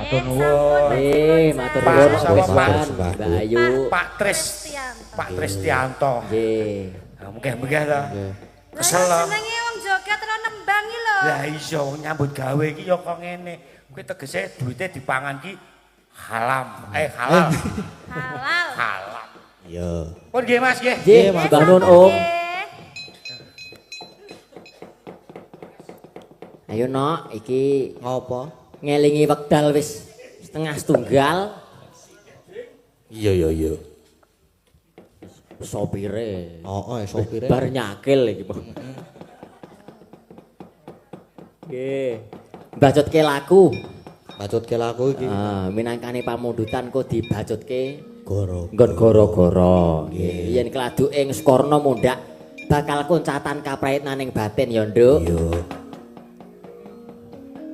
Matur nuwun. Matur nuwun Pak Ayu. Pak Tristianto. Nggih. Mugih-mugih to. Kesel lho. Senenge wong joget ora nembang iki lho. Lah iya wong nyambut gawe iki ya kok ngene. Kuwi tegese duwite dipangan ki halal. Halal. Halal. Iya. Pun nggih Mas nggih. Nggih, Mbah Nun Om. Ayo nok, iki Ngopo? ngelingi wekdal wis setengah setunggal. Iya. Sopire. Sopire. Bar nyakil iki, Pak. Nggih. Mbacutke laku. Bacutke laku iki. Minangkane pamundutan kok dibacutke Goro. nggon goro-goro. Nggih. Yen kladuke Sukarna mundhak bakal koncatan kapraitnan ning batin ya, Nduk. Iya.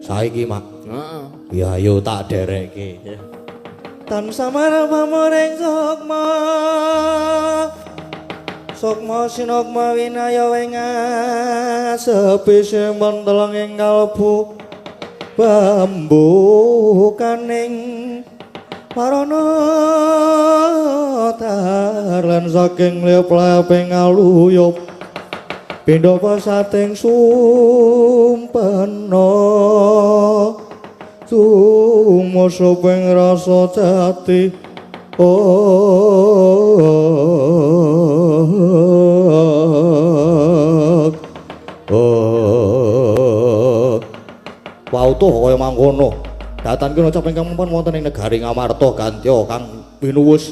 Saiki, Mak. Heeh. Ya ayo tak derekke. Tan samara pamoring sukma Sukma sinukma winaya wenga sepi simpen teleng ing kalbu bambu kaning parana tarlan saking lep-leping aluyup pindha pasating sumpena Tumoso ping rasa jati Wautuh kaya mangkono. Datan kena cap ingkang mempun wonten ing negari Ngamarta Gantya kang pinuwus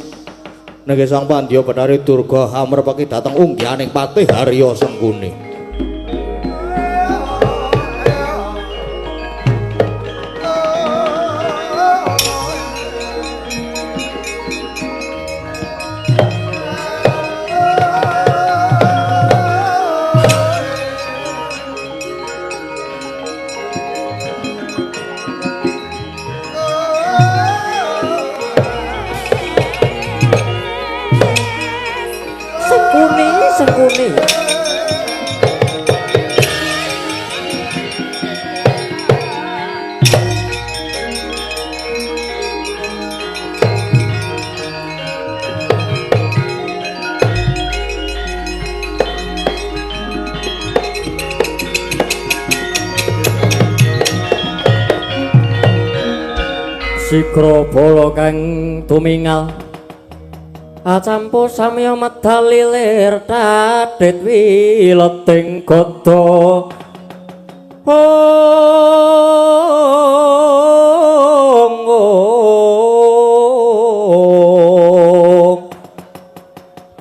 nggih Sang Pandya Betari Durga amrepake dhateng unggihaning Patih Harya Sengkuni. Sengkuni. Sikra bala kang tumingal acampu samya medal lilir dadit wileting gada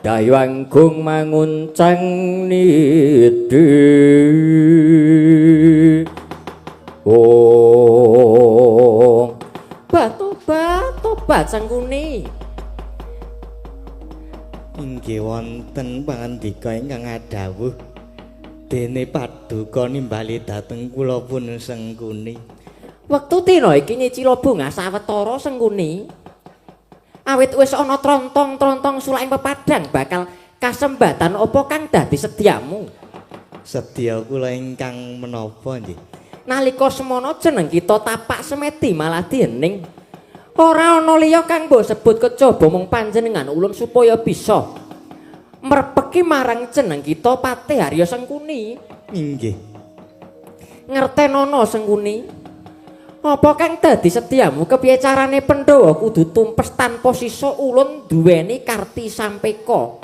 Dayu anggung manguncang nidi Tobat Sengkuni. Inggih wonten pangandika ingkang adhawuh dene paduka nimbali dhateng kula pun Sengkuni. Wektu dina iki nyicila bungah sawetara Sengkuni. Awit wis ana trontong-trontong sulaing pepadang bakal kasembatan apa kang dadi sediamu? Sedya kula ingkang menapa nggih? Nalika semana jeneng kita tapak semeti malah diening. Ora ana liya kang mbok sebut kejaba mung panjenengan ulun supaya bisa mrepeki marang jeneng kita Patih Harya Sengkuni. Inggih. Ngertenono Sengkuni. Apa kang dadi sediamu kepiye carane Pandhawa kudu tumpes tanpa sisa ulun duweni karti sampeka.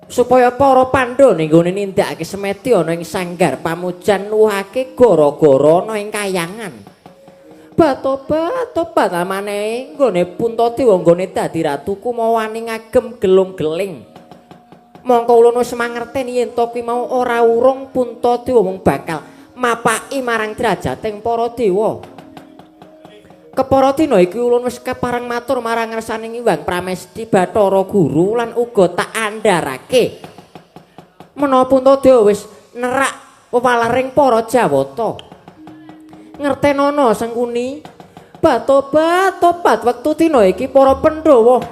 Supaya para Pandhawa ning gone nindakake semeti ana ing sanggar pamujan nuwuhake gara-gara ana ing kayangan. Tobat amane nggone Puntadewa nggone dadi ratu kumawani ngagem gelung-geling. Mongko ulun wis mangerteni yen to kuwi mau ora urung Puntadewa mung bakal mapaki marang drajating para dewa. Kepara dina iki ulun wis kepareng matur marang ngarsaning Hyang Pramesti Bathara Guru lan uga tak andharake menawa Puntadewa wis nerak wewalaring para Jawata. Ngertenono Sengkuni. Tobat wektu dina iki para Pandhawa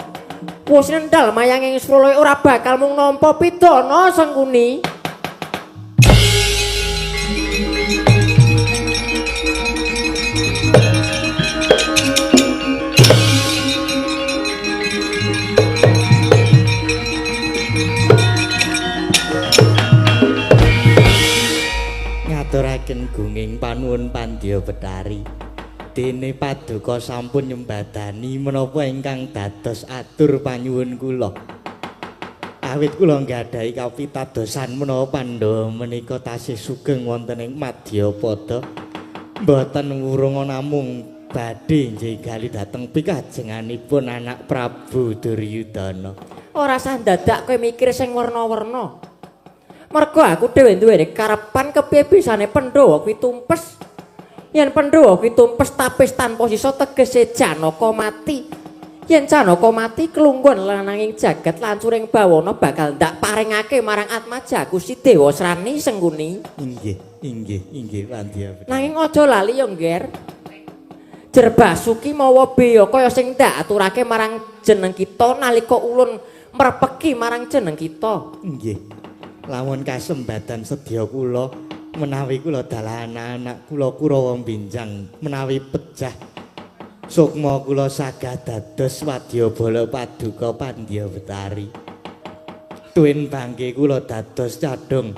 wis nendhal mayang ing Srala ora bakal mung nampa pidana Sengkuni. anggunging panuwun Pandya Betari. Dene paduka sampun nyembadani menapa ingkang dados atur panyuwun kula. Awit kula nggadahi kapitadosan menawa Pandhawa menika tasih sugeng wonten ing Madyapada. Mboten wurunga namung badhe njinggali dhateng pikajenganipun anak Prabu Duryudana. Ora sah dadak kowe mikir sing werna-werna. Mergo aku dhewe duweni karepan kepiye bisane Pandhawa kuwi tumpes. Yen Pandhawa kuwi tumpes tapis tanpa sisa tegese Janaka mati. Yen Janaka mati kelungguhan lananging jagat lancuring bawana bakal ndak paringake marang Atmaja Gusti Dewa Srani Sengkuni. Inggih Pandya. Nanging aja lali ya, Ngger. Jer Basuki mawa beya kaya sing ndak aturake marang jeneng kita nalika ulun mrepeki marang jeneng kita. Nggih. Lamun kasembadan sedya kula menawi kula dalah anak-anak kula Kurawa Binjang menawi pejah sukma kula sagah dados wadyabala paduka Pandya Betari. Tuwin bangke kula dados cadung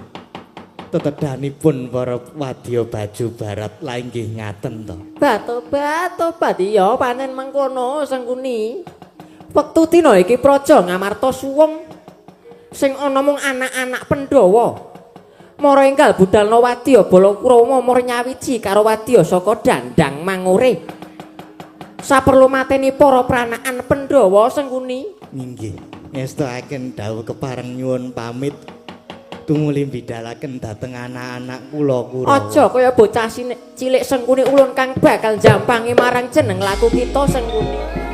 tetedanipun para wadya baju barat la inggih ngaten to. Tobat iya panen mengkono Sengkuni. Wektu dina iki praja Ngamarta suwung sing ana mung anak-anak Pandhawa. Mara enggal budalna wadyabala Krama mara nyawiji karo wadya saka Dandang Mangure. Saperlu mateni para pranakan Pandhawa Sengkuni. Inggih. Ngestakaken dawuh kepareng nyuwun pamit tumuli bidhalaken dhateng anak-anak kula Kurawa. Aja kaya bocah cilik Sengkuni ulun kang bakal jampangi marang jeneng laku kita Sengkuni.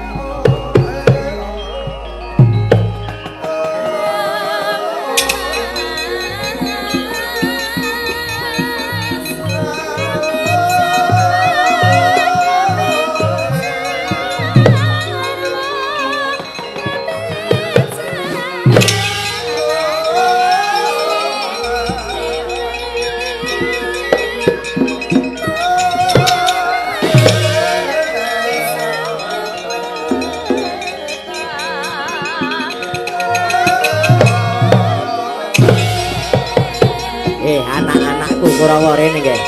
Anak-anakku Kurawa rene nggih.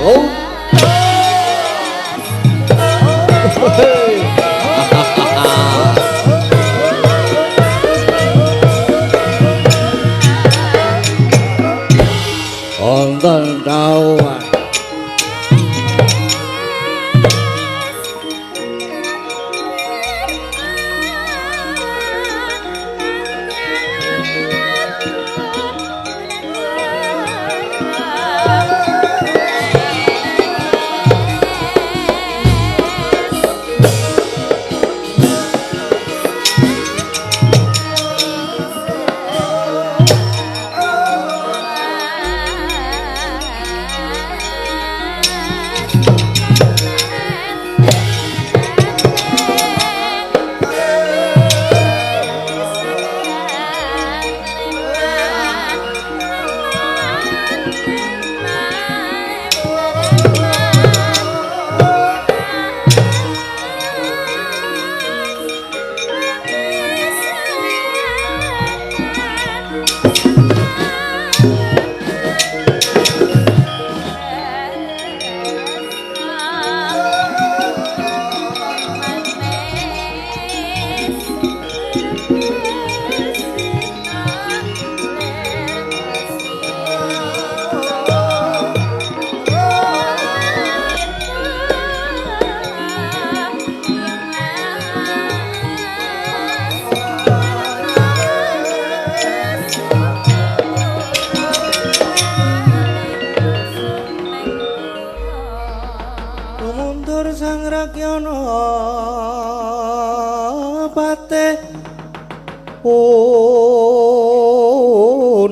Oh. Wonten dawuhan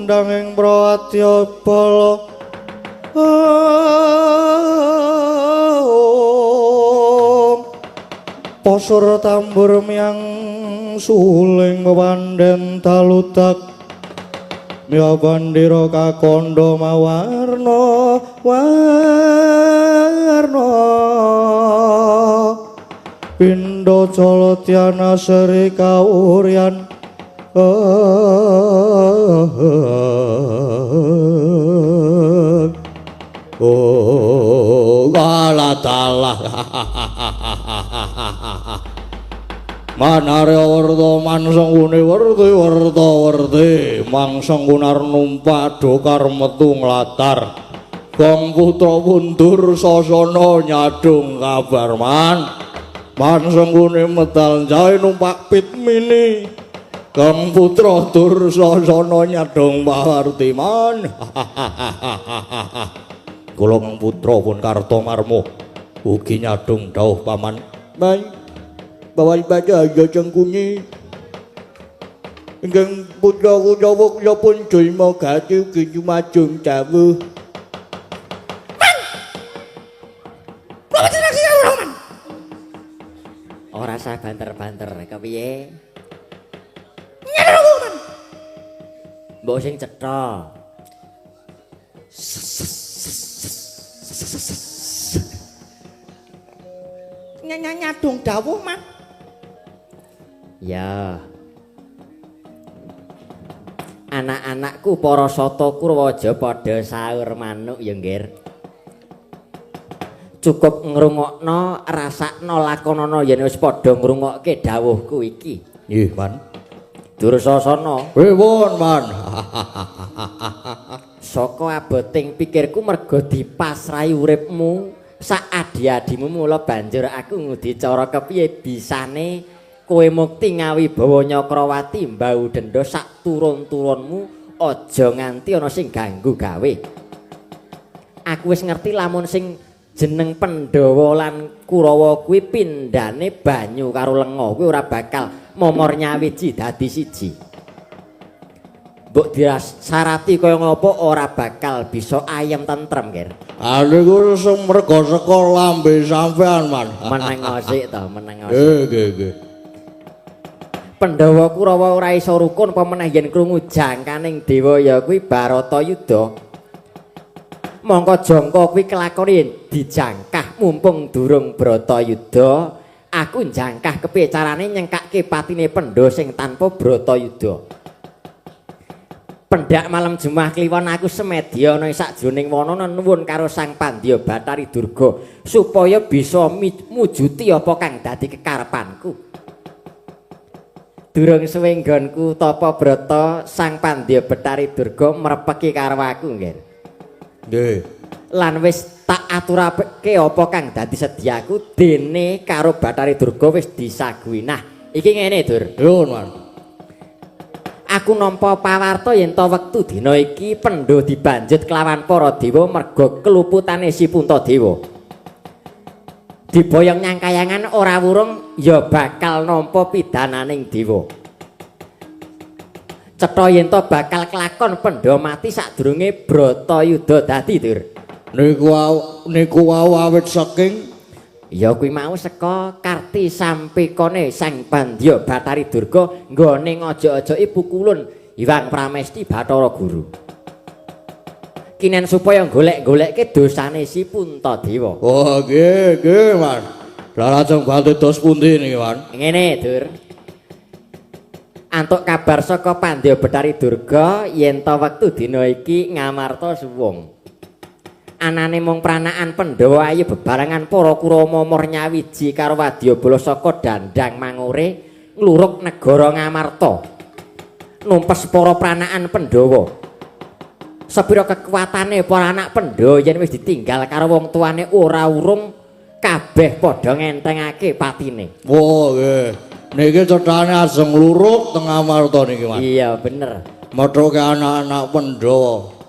undanging Prawadyabala posur tambur miang suling pandhen taludak miya bandira kakandha mawarna warna Pindha Jalatyana Sri Kauryan Galatala Manarya Werta Mangsangune werti Mangsanggunar numpak dokar metu nglatar Kang putra mundur sasana nyadung kabarman Mangsangune medal jae numpak pitmini Kang putra tur sasana nyadung pawartiman Kula Kang putra pun Kartomarma ugi nyadung dawuh paman baik bawa ibadah aja cengkuni ingkang putra Kurawa kula pun jaya gati ugi jumajung dawuh Ora usah banter-banter, kepiye? Mbok sing cetha. Nyadung dawuh, Man. Ya. Anak-anakku para sata Kurawaja padha saur manuk ya, Nggir. Cukup ngrungokno, rasakno, lakonana yen wis padha ngrungokke dawuhku iki. Nggih, Man. Dursasana. Wewon, Man. Saka aboting pikirku merga dipasrahi uripmu sak adi-adimu mula banjur aku ngudi cara kepiye bisane kowe mukti ngawibawa Nyakrawati mbau denda sak turun-turunmu aja nganti ana sing ganggu gawe. Aku wis ngerti lamun sing jeneng Pandhawa lan Kurawa kuwi pindhane banyu karo lenga kuwi ora bakal momor nyawiji dadi siji. Mbok dirasarati kaya ngopo ora bakal bisa ayem tentrem, Ger. Niku merga saka lambe sampean, Man. Meneng osik to, meneng osik. Nggih. Pandhawa Kurawa ora iso rukun apa meneh yen krungu jangkaning dewa ya kuwi Baratayuda. Mongko jangka kuwi kelakone dijangkah mumpung durung Bratayuda, aku njangkah kepiye carane nyengkake patine Pandhawa sing tanpa Bratayuda. Pendak malam Jumat kliwon aku semedya ana sakjroning wana nuwun karo Sang Pandya Bathari Durga supaya bisa mujuti apa kang dadi kekarepanku. Durung suwe nggonku tapa brata Sang Pandya Bathari Durga mrepeki karo aku, Nggih. Nggih. Lan wis tak aturake apa kang dadi sediaku dene karo Bathari Durga wis disaguhi. Nah, iki ngene, Dur. Nuwun, Man. Aku nampa pawarta yen ta wektu dina iki Pandhawa dibanjut kelawan para dewa merga keluputane si Puntadewa. Diboyong nyangkayangan ora wurung ya bakal nampa pidananing dewa. Cetha yen ta bakal kelakon Pandhawa mati sadurunge Bratayuda dadi, Dur. Niku wau awit saking Ya kuwi mau saka karti sampekane Sang Pandya Bathari Durga nggone ngaja-ajaki pukulun Hyang Pramesti Bathara Guru. Kinen supaya golek-golekke dosane si Puntadewa. Oh, nggih, Man. Lah lajeng bantu dos pundi niki, Man? Ngene, Dur. Antuk kabar saka Pandya Bathari Durga yen ta wektu dina iki ngamarta suwung. Anane mung pranaan Pandhawa ayu bebarengan para Kurawa momor nyawiji karo wadyabala saka Dandang Mangure ngluruk negara Ngamarta. Numpes para pranaan Pandhawa. Sepira kekuatane para anak Pandhawa yen wis ditinggal karo wong tuane ora urung kabeh padha ngentengake patine. Oh, nggih. Niki cethane ajeng ngluruk teng Ngamarta niki, Man. Iya, bener. Methoke anak-anak Pandhawa.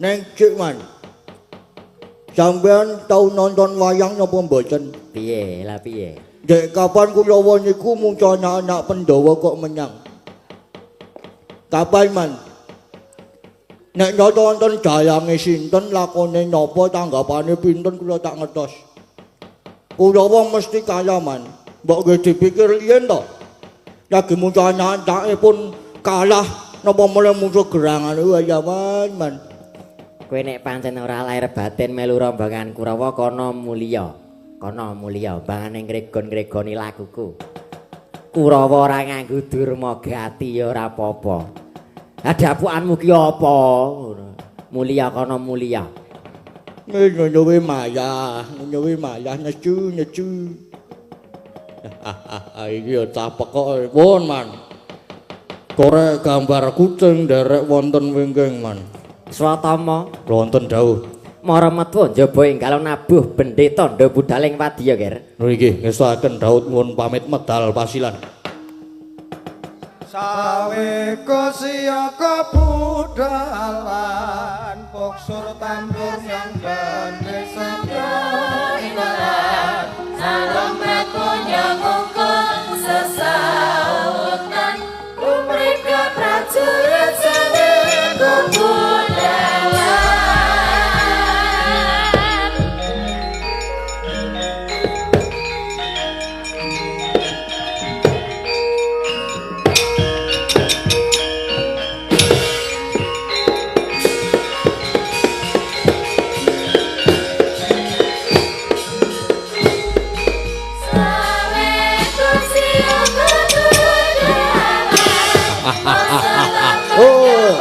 Neng cik, Man, sampean tau nonton wayang napa mboten? Piye, lah piye? Dek kapan Kurawa niku muncul anak-anak Pandhawa kok menyang? Kapan, Man? Nek nonton dayange sinten, lakone napa, tanggapane pinten kula tak ngertos. Kurawa mesti kalah, Man. Mbok nggih dipikir yen to. Lagi muncul anak-anake pun kalah napa mulai muncul gerangan wayawan, Man. Kowe nek pancen ora lair batin melu rombongan Kurawa kono mulya. Kono mulya bangane ngregon-ngregoni laguku. Kurawa ora nganggo durmagati ya ora apa-apa. Adapuanmu ki apa? Mulya kono mulya. Nyowe mayah nyecu. Iki ya cah pekok pun man. Korek gambar kucing derek wonten wingking man. Swatama Wonten dawuh. mara metu njaba enggal nabuh bendhe tandha budaling padiya, Ger. Nggih, ngestuaken Daud nyuwun pamit medal pasilan. Saweko siyaka budalan poksur tambur yang bane sabya ibarat Sarung metu nyangungkung sesautan Umrika prajurit seni kubudalan Oh.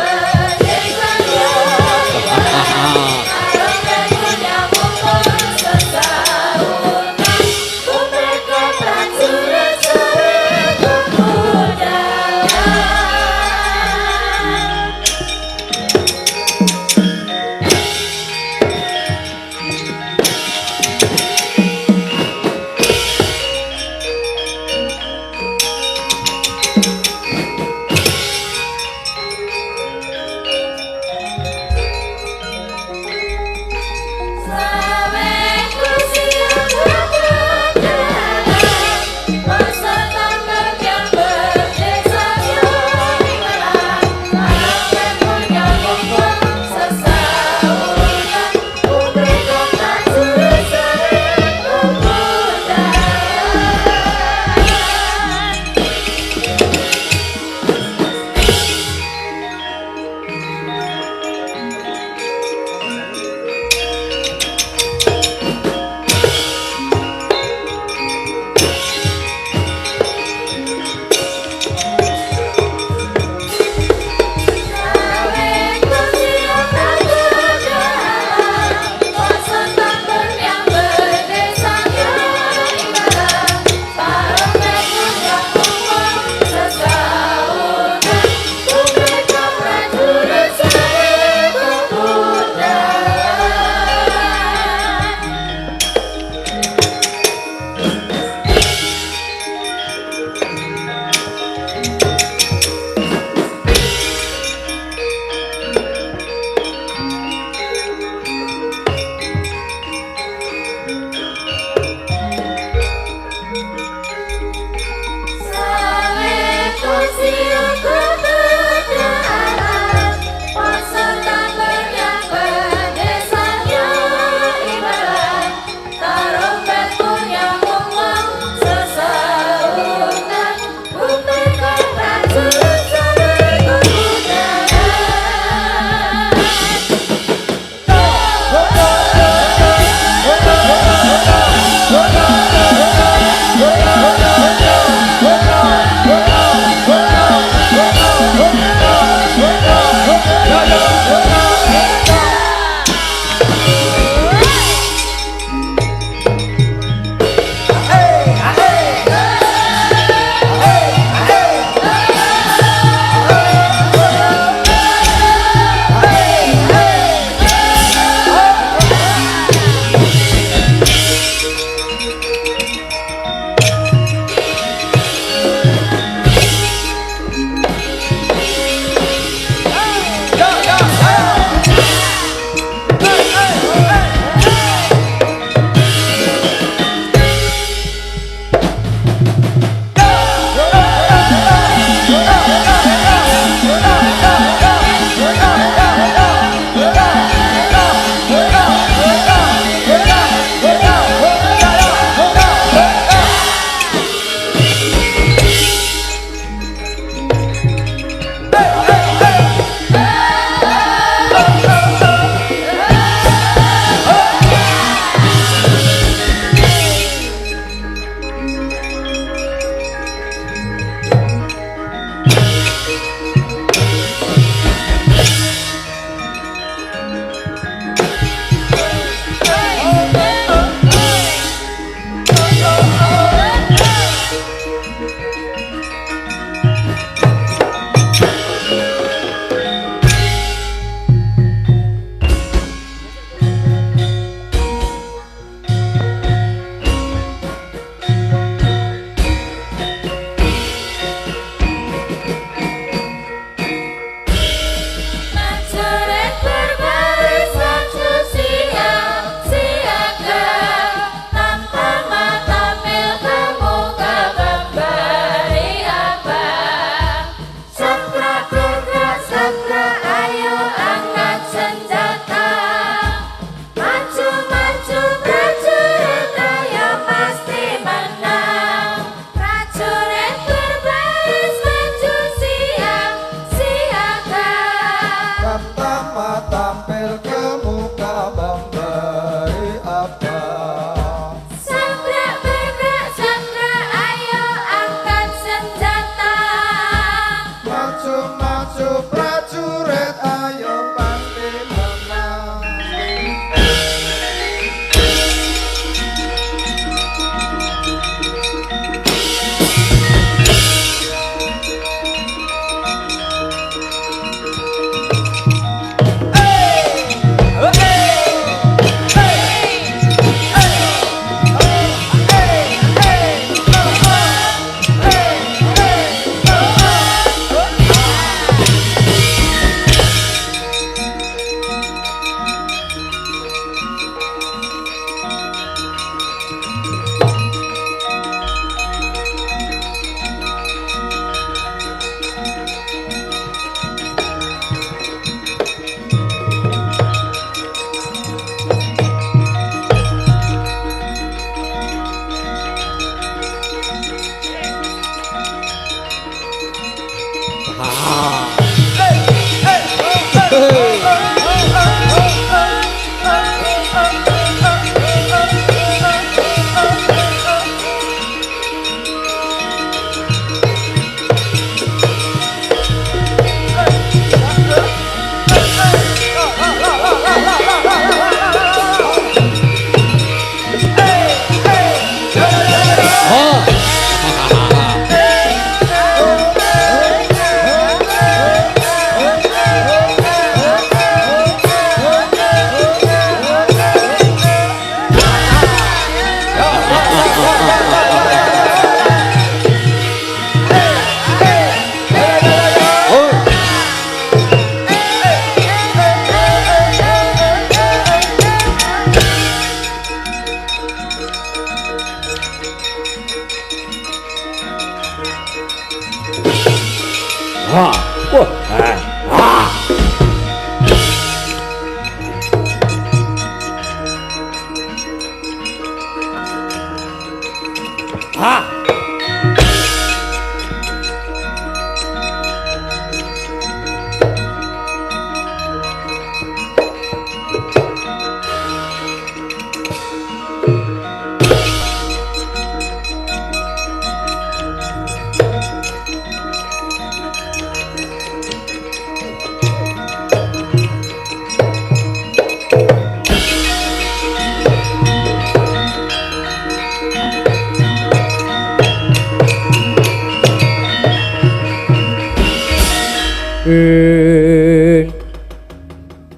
ing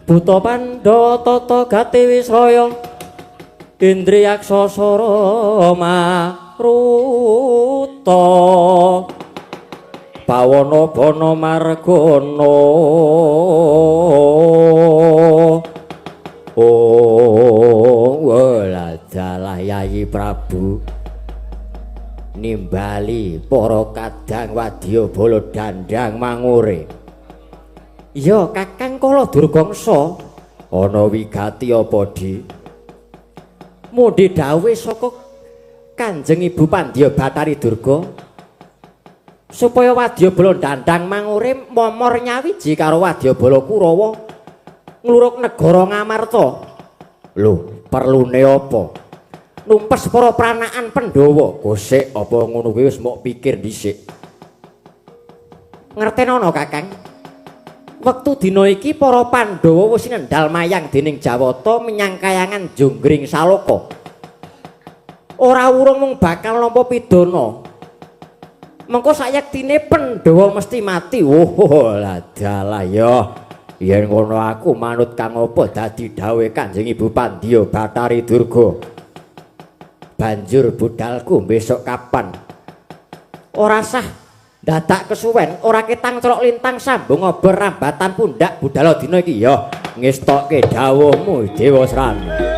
Buta Pandhawa tata gati Wisraya Indriyaksa Sara Maruta Pawana Bana Margana Waladalah Yayi Prabu nimbali para kadang wadyabala dandang mangure. Ya Kakang Kala Durgangsa ana wigati apa Di? Mundhe dawuh saka Kanjeng Ibu Pandya Bathari Durga supaya wadyabala dandang mangure momor nyawiji karo wadyabala Kurawa ngluruk negara Ngamarta. Lho, perlune apa? Numpes para pranakan Pandhawa. Gosek apa ngono kuwi wis mok pikir dhisik. Ngertenono Kakang. Wektu dina iki para Pandhawa wis nendhal mayang dening Jawata menyang kayangan Jonggring Saloka. Ora urung mung bakal nampa pidana. Mengko sayektine Pandhawa mesti mati. Oh, ladalah ya. Yen ngono aku manut kang apa dadi dawuh Kanjeng Ibu Pandya Bathari Durga. Banjur budalku besok kapan? Ora sah dadak kesuwen, ora ketang celok lintang sambung obor rambatan pundak budal dina iki ya ngestokke dawuhmu Dewa Srana.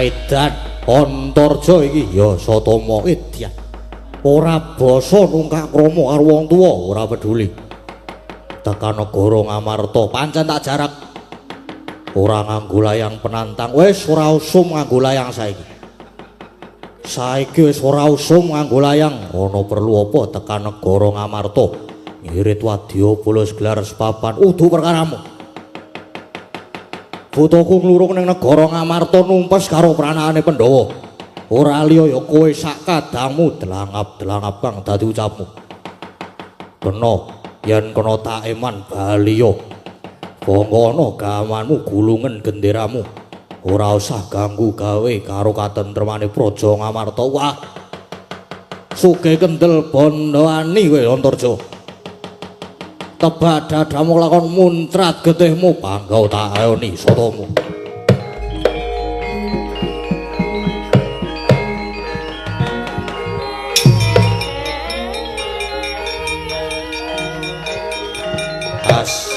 Edan Antarja iki ya Satama Edyan. Ora basa nungkak krama karo wong tuwa, ora peduli. Tekan negara Ngamarta pancen tak jarak. ora nganggo layang penantang. Wis ora usum nganggo layang saiki. Saiki wis ora usum nganggo layang. Ana perlu apa tekan negara Ngamarta? Ngirit wadya bolos gelar sepapan udu perkaramu. Putuku nglurung ning negara Ngamarta numpes karo pranane Pandhawa. Ora liya ya kowe sak kadangmu delangap-delangap kang dadi ucapmu. Kena yen kena taeman baliya. Bangana gamanmu gulungen genderamu. Ora usah ganggu gawe karo katentremane praja Ngamarta. Wah. Sugih kendel Bandawani kowe Antarja. Tebak dadamu lakon muntrat getihmu panggau tak ayoni sotomu. As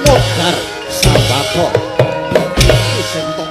modar sambako sentok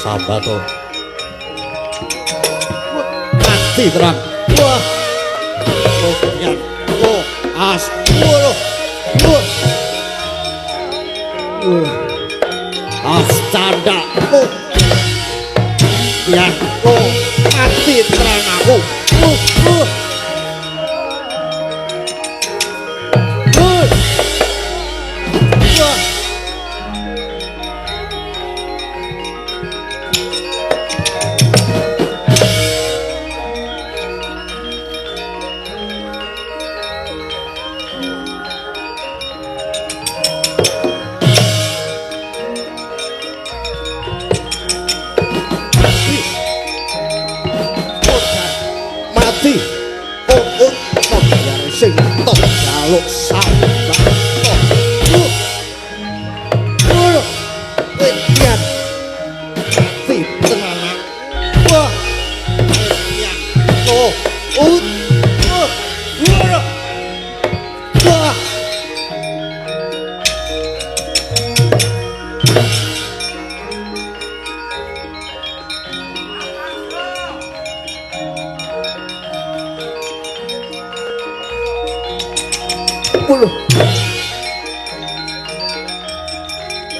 Sambato mati terang. Wah kemudian as as canda ya mati terang aku. Jaluk sambat wedian fitnah wah wedian wah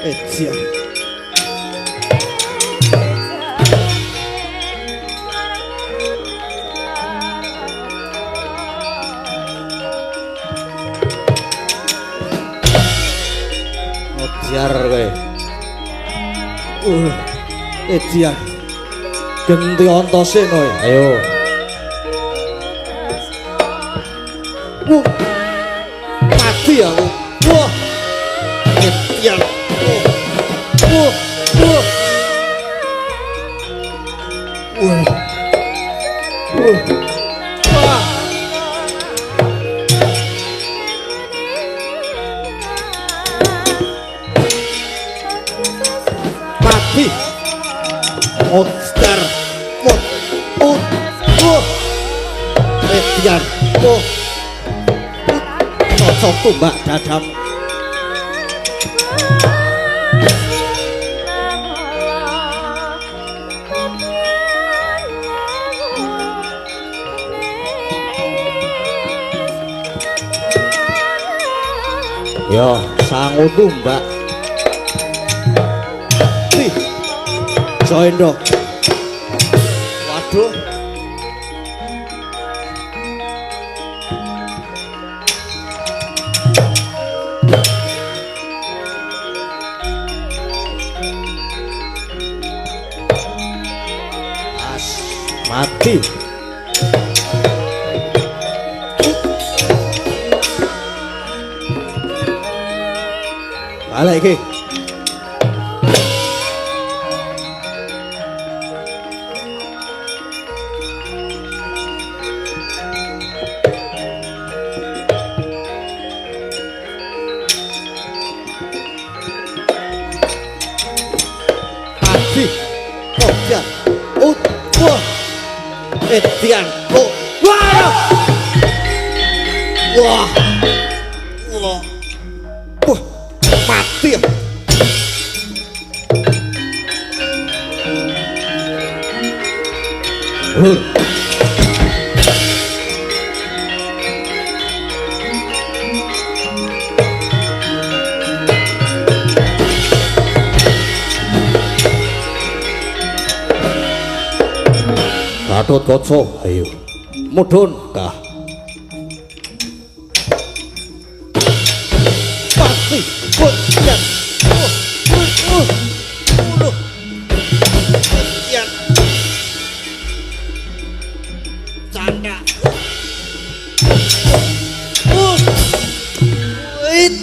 Ejian Odiar kowe. Ejian genti ontose kowe. Ayo. Mati aku. Wah. Ejian. Mati monster Edian cocok tumbak dadam. Ya sangu tumbak bisa Endro. Waduh. Mati. Balik iki. Mati. Oh, ya. Oh, wah. Edian. Oh, wah. Wah. Wah. Wah, mati ya. Gatot Kaca, ayo. Mudhun, Kah. Pasti, ya. Ya. Canda. Wait.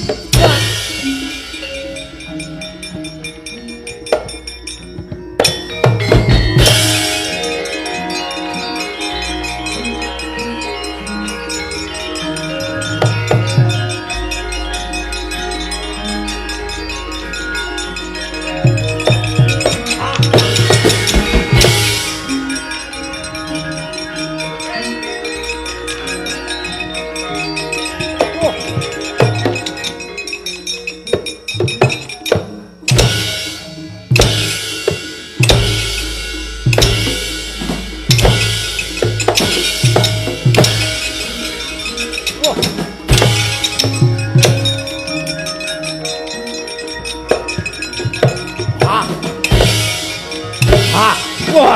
Wah.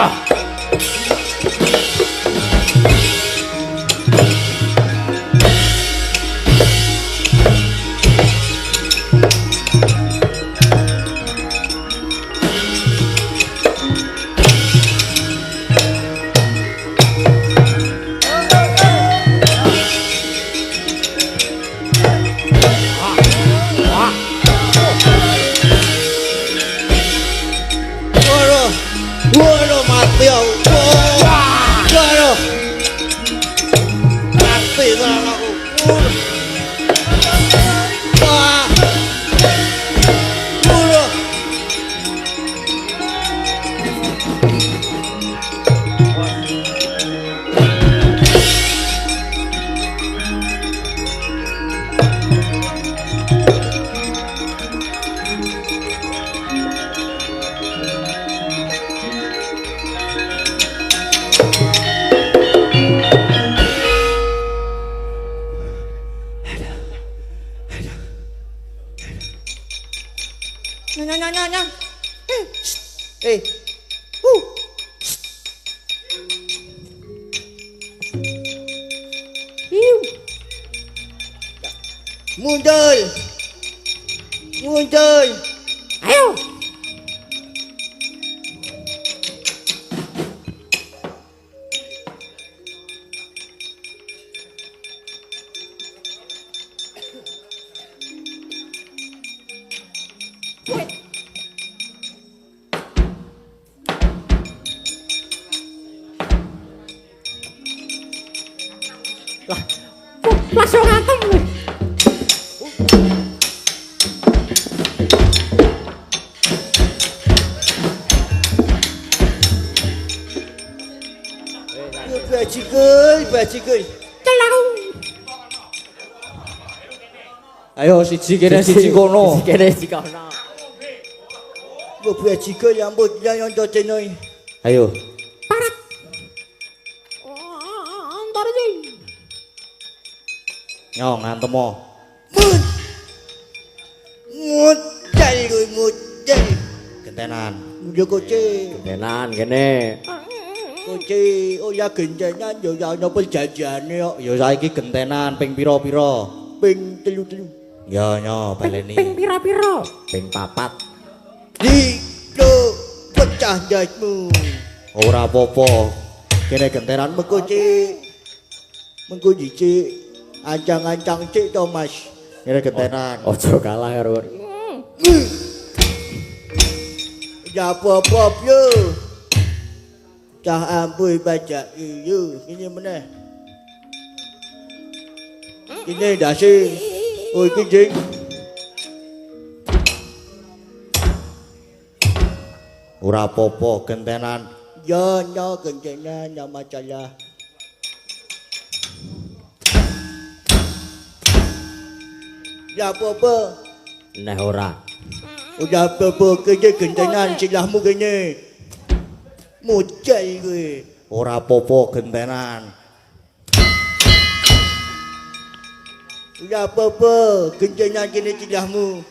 Waduh, mati ya. Waduh. Mati tenan aku. Wah. Waduh. Nyang. Eh. Muncul. Ayo. Langsung ngantem lu. Bajikul. Celang. Ayo siji kene siji kono. Kene siji kono. Bajikul nyambut yang cocene. Ayo. Parat. Antar iki. Nyong antemo. Ngucai. gentenan. Yo koce. Tenan kene. Koce, oh ya gentenan yo ya ono perjanjiane kok. Ya saiki gentenan ping pira-pira? Ping 3. Ya nyo baleni. Ping pira-pira? Ping 4. Dilo pecah jasmu. Ora apa-apa. Kene gentenan Mengko cik. Mengko cik. Ancang-ancang cik to Mas. kene gentenan. Aja kalah karo. Ya apa-apa yo. Cah amboi bajak yo. Ini meneh. Ini dasi. Oh iki jing. Ora apa-apa gentenan. Ya nyo gentenan ya masalah. Ya apa-apa. Neh ora. Udah apa-apa kene gentenan silahmu kene. Mujal kowe. Ora apa-apa gentenan. Udah apa-apa gentenan kene silahmu.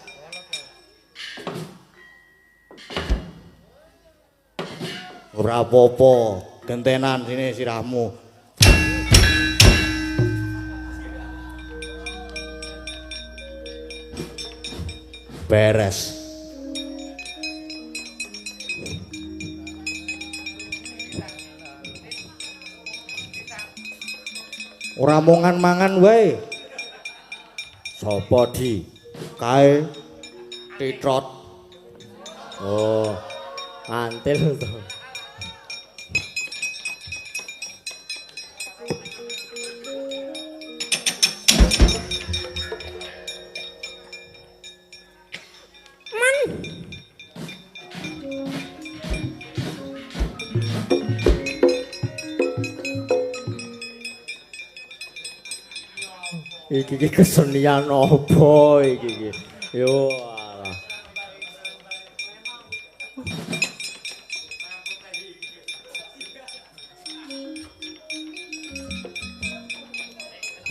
Ora apa-apa gentenan sini sirahmu. Beres. Ora mongan-mangan wae. Sopo di? Kae titrot. Oh. Mantil to. Iki kesenian apa iki? Yo alah.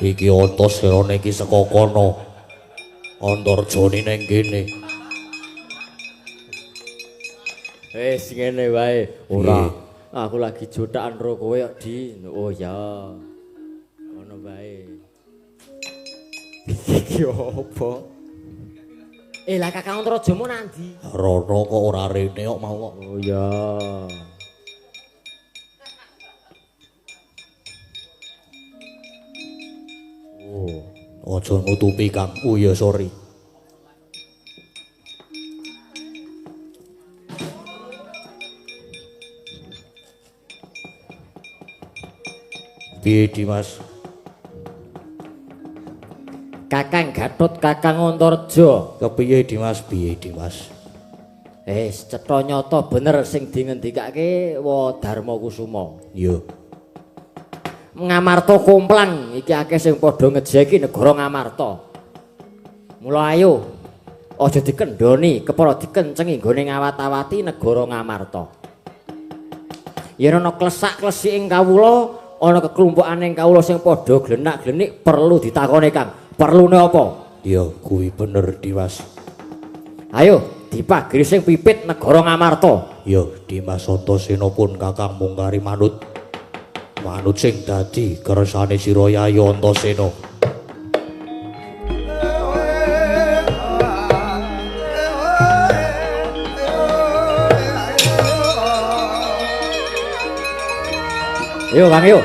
Iki otos serone iki saka kono. Antarjane ning kene. Wis ngene wae. Ora. Aku lagi jotakan ro kowe kok di. Oh ya. Ngono wae. Iki opo? Lah Kakang Antrajamu nandi? Rono kok ora rene kok mau kok. Oh ya. Oh, aja nutupi Kang. Oh ya sorry. Piye Dimas? Kakang Gatot, Kakang Antarja. Kepiye Dimas? Piye Dimas? Cetha nyata bener sing dingendikake Wa Darma Kusuma. Iya. Ngamarta komplang iki akeh sing padha ngejeki negara Ngamarta. Mula ayo aja dikendhoni, kepara dikencengi nggone ngawat-awati negara Ngamarta. Yen ana klesak-klesik ing kawula, ana keklumpukaning kawula sing padha glenak-glenik perlu ditakoni Kang. Perlune apa? Iya, kuwi bener Dimas. Ayo dipagri sing pipit negara Ngamarta. Iya, Dimas Antasena pun Kakang mungkari manut. Manut sing dadi kersane sira Yayi Antasena. Yo Bang yo.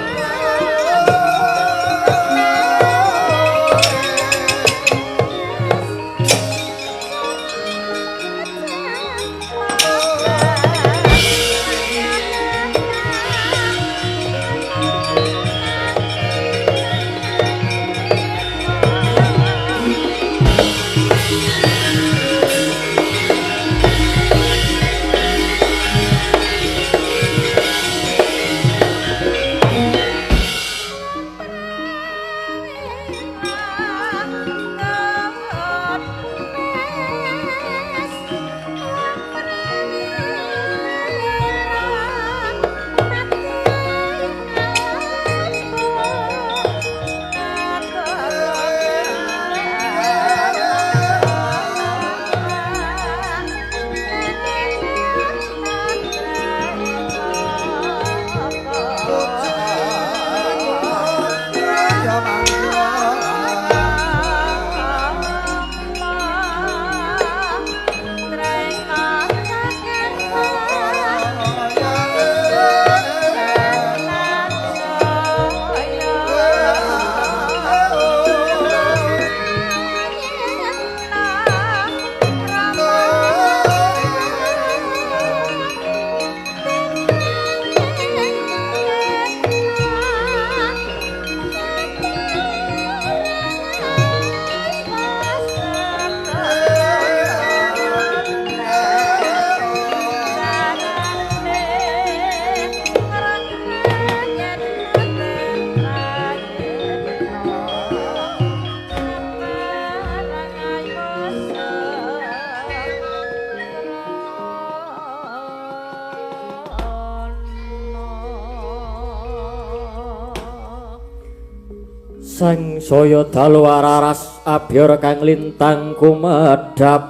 sang saya dalu araras abyor kang lintang kumedhap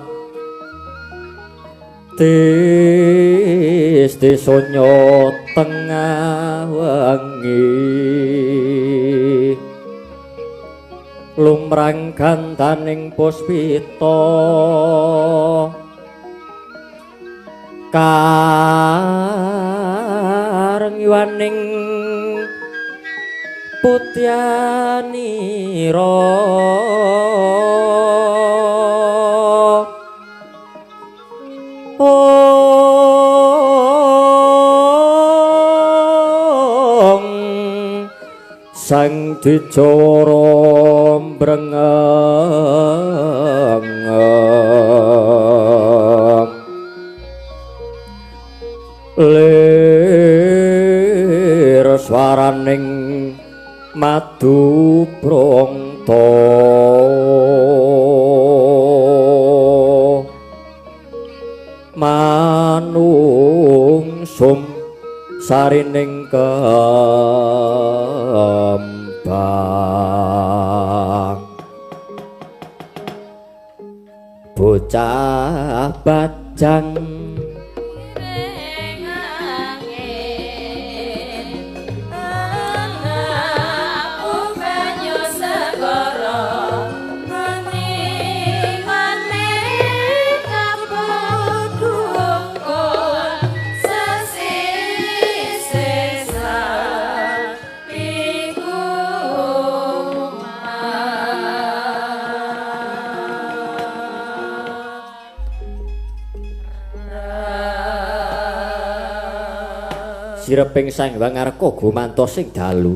tis sonyo tengah wengi lumrang gandaning puspita karengwaning putyanira sang dijawara mbrengeng lir swaraning madu prangta manungsum sarining kembang bocah bajang sireping Sang Hyang Arka gumantos sing dalu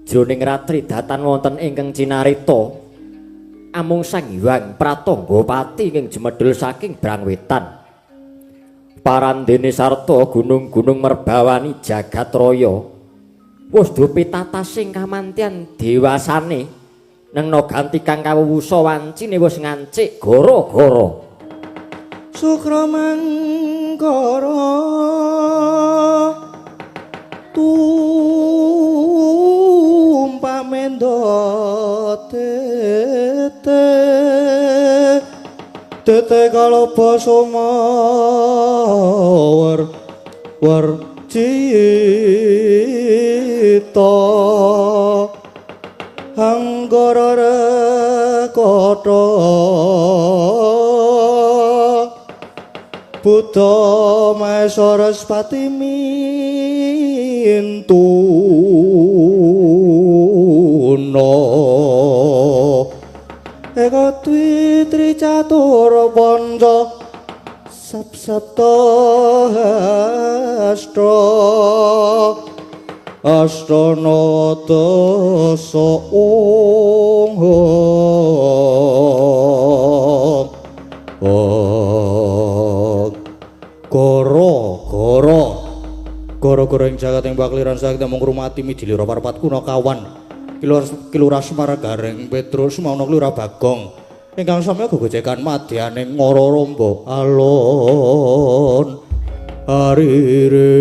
jroning ratri datan wonten ingkang cinarita amung Sang Hyang Pratanggapati ing jemedhul saking Brangwetan parandene sarta gunung-gunung merbawani jagat raya wis dupitatas sing kamantian dewasane neng naganti kang kawuwusa wancine wis ngancik gara-gara Sukramangkara tumpamendo tete kalapa sumawar warcita anggara rekata Buddha Maesarespati mintuna eka twitri catur panca sapta astana dasa Goro-goro ing jagat ing pakliran sakti mung rumati midilira parapat kuna kawan Kilurah Semar Gareng Petrus mauna Kilurah Bagong ingkang samya gegojekan madyaning ngara romba alon arire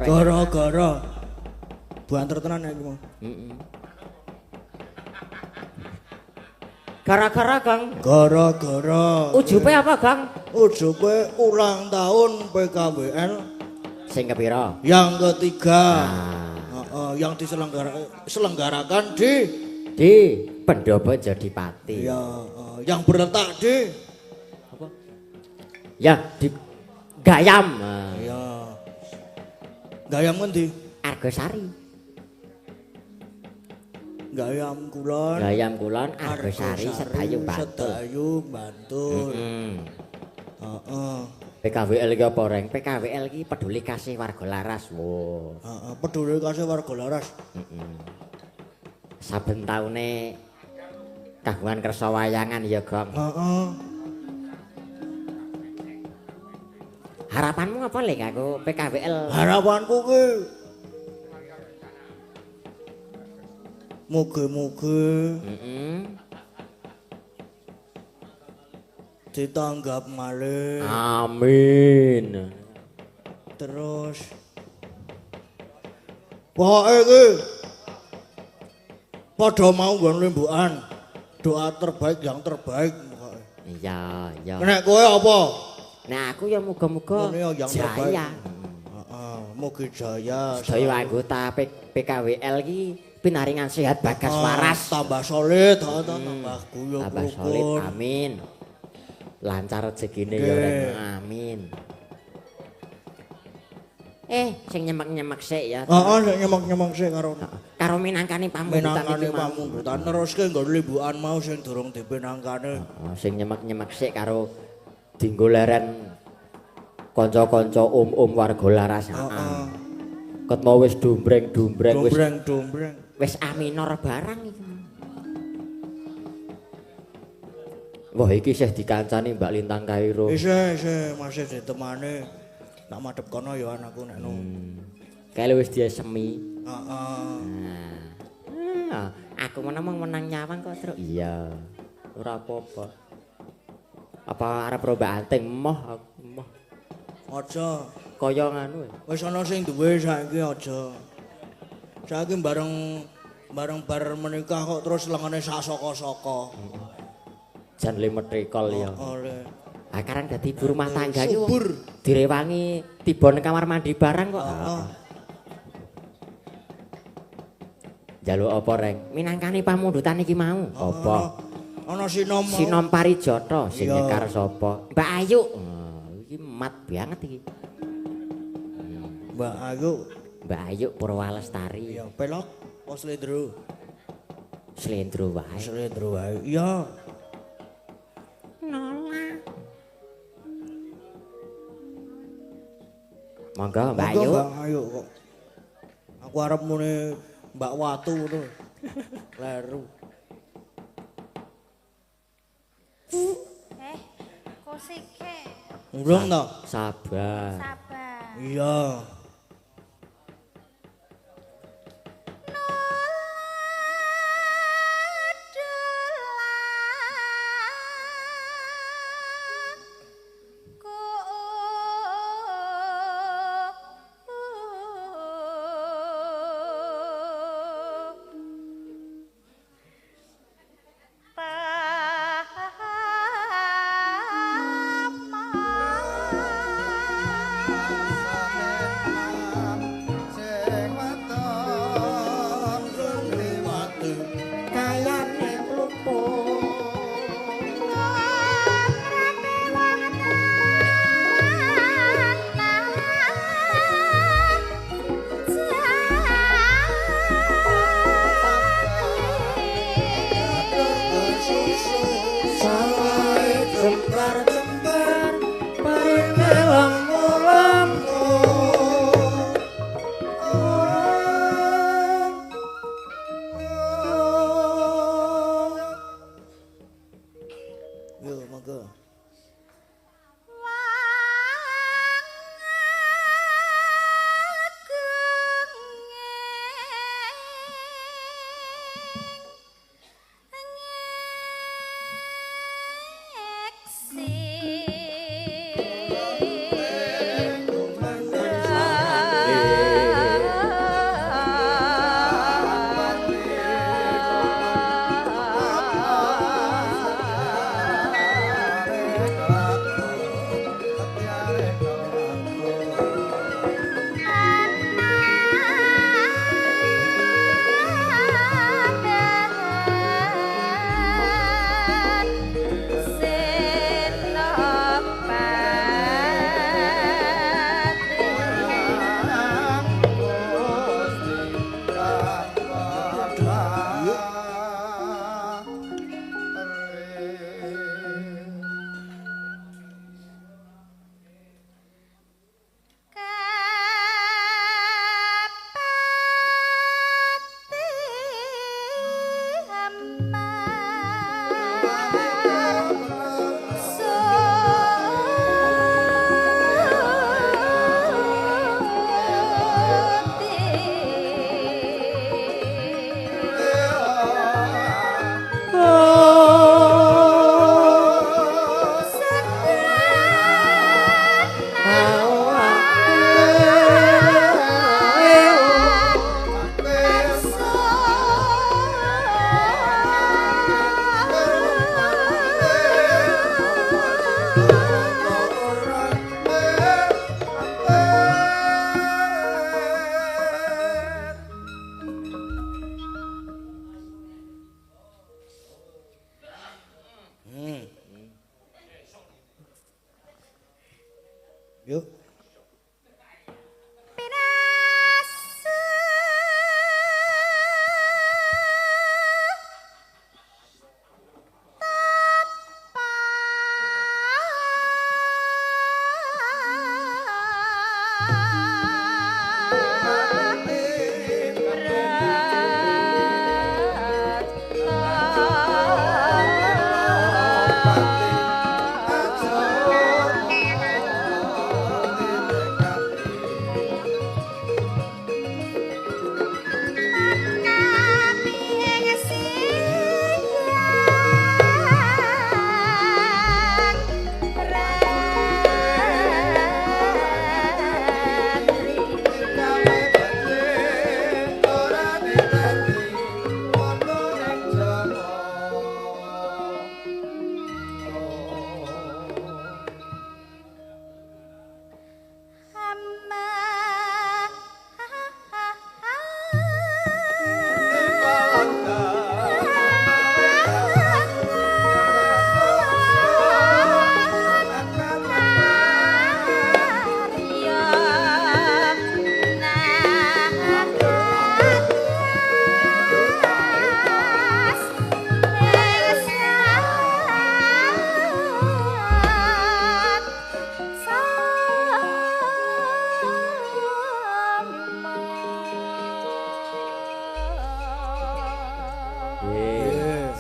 Gara-gara banter tenan iki mau. Gara-gara, Kang. Gara-gara Ujupe apa, Kang? ujupe ulang tahun PKWL Sing kepira? yang ketiga. Ah. Yang diselenggarakan di Pendopo Jodipati. ya, yang berletak di Ya, di Gayam. Ah. ya Gayam ngendi? Argosari. Gayam Kulon. Gayam Kulon, Argosari, Sedayu, Bantul. Sedayu, Bantul. Heeh. PKWL iki apa, Reng? PKWL iki peduli kasih warga laras. Wo. Peduli kasih warga laras. Saben taune kagungan kersa wayangan ya, Gong. Harapanmu apa lek aku PKWL? Harapanku ki mugi-mugi ditanggap malih. Amin. Terus pokoke ki padha mau nggon lembukan. Doa terbaik yang terbaik pokoke. Iya, iya. Nek kowe apa? Nah, aku ya muga-muga Ngene yang terbaik. jaya. Mugi jaya. Sedaya anggota PKWL iki pinaringan sehat bagas waras. Tambah solid, tambah guyub Tambah solid, amin. Lancar rezekine ya, Reng. Amin. Sing nyemek-nyemek sik ya. Heeh, sing nyemek-nyemek sik Karo minangkane pamungkutan minangkane iki mau. pamungkutan teruske nggon lembukan mau sing durung dipinangkane. Sing nyemek-nyemek sik karo dinggo leren kanca-kanca warga laras. Heeh. Ket mau wis dombreng-dombreng wis Dombreng. wis aminor barang iki. Wah, iki isih dikancani Mbak Lintang Kairo. Isih masih ditemani. Tak madhep kono ya anakku nek no. Kae wis diasemi. Heeh. Nah, aku menang nyawang kok, Truk. Iya. Ora apa-apa. Apa arep roba anting moh aku moh. Aja. Kaya nganu. Wis ana sing duwe saiki aja. Saiki bareng bar menikah kok terus lengane sasaka-saka. Jan limet rekol ya. Oleh. Karang dadi ibu rumah tangga iki Subur. direwangi tiba nang kamar mandi barang kok. Jaluk apa, Reng? Minangkani pamundutan iki mau. Apa? Ana sinom. Sinom Parijata sing nyekar sapa? Mbak Ayu. Iki mat banget iki. Mbak Ayu. Mbak Ayu Purwalestari. Ya pelok apa slendro? Slendro wae. Slendro wae. Iya. Nolak. Monggo Mbak Ayu. Mbak Ayu kok. Aku arep muni Mbak Watu ngono. Leru. Kosike. Urung to? Sabar. Sabar. Iya. Yuk.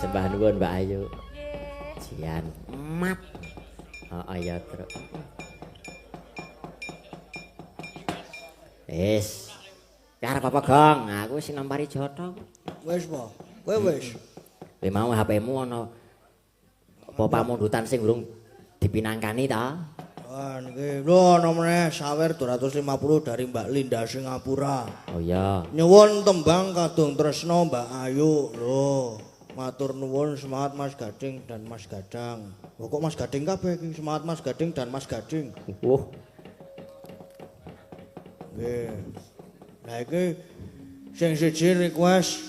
Sembah nuwun Mbak Ayu. Nggih. Jian mat. Heeh ya, Truk. Wis. Arep apa, Gong? Aku wis nampari Jotho. Wis po. Kowe wis. Kowe mau HP-mu ana apa pamundutan sing urung dipinangkani ta? Wah niki lho ana meneh sawer 250 dari Mbak Linda Singapura. Oh iya. Nyuwun tembang kadung tresno Mbak Ayu lho. Matur nuwun semangat Mas Gading dan Mas Gadang. Oh, kok Mas Gading kabeh iki semangat Mas Gading dan Mas Gading. Nggih. Lah iki sing siji request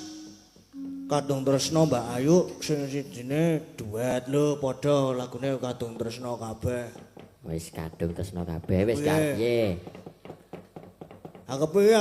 kadung tresno Mbak Ayu, sing sijine duet lho padha lagune kadung tresno kabeh. Wis kadung tresno kabeh wis gak piye. Aku piye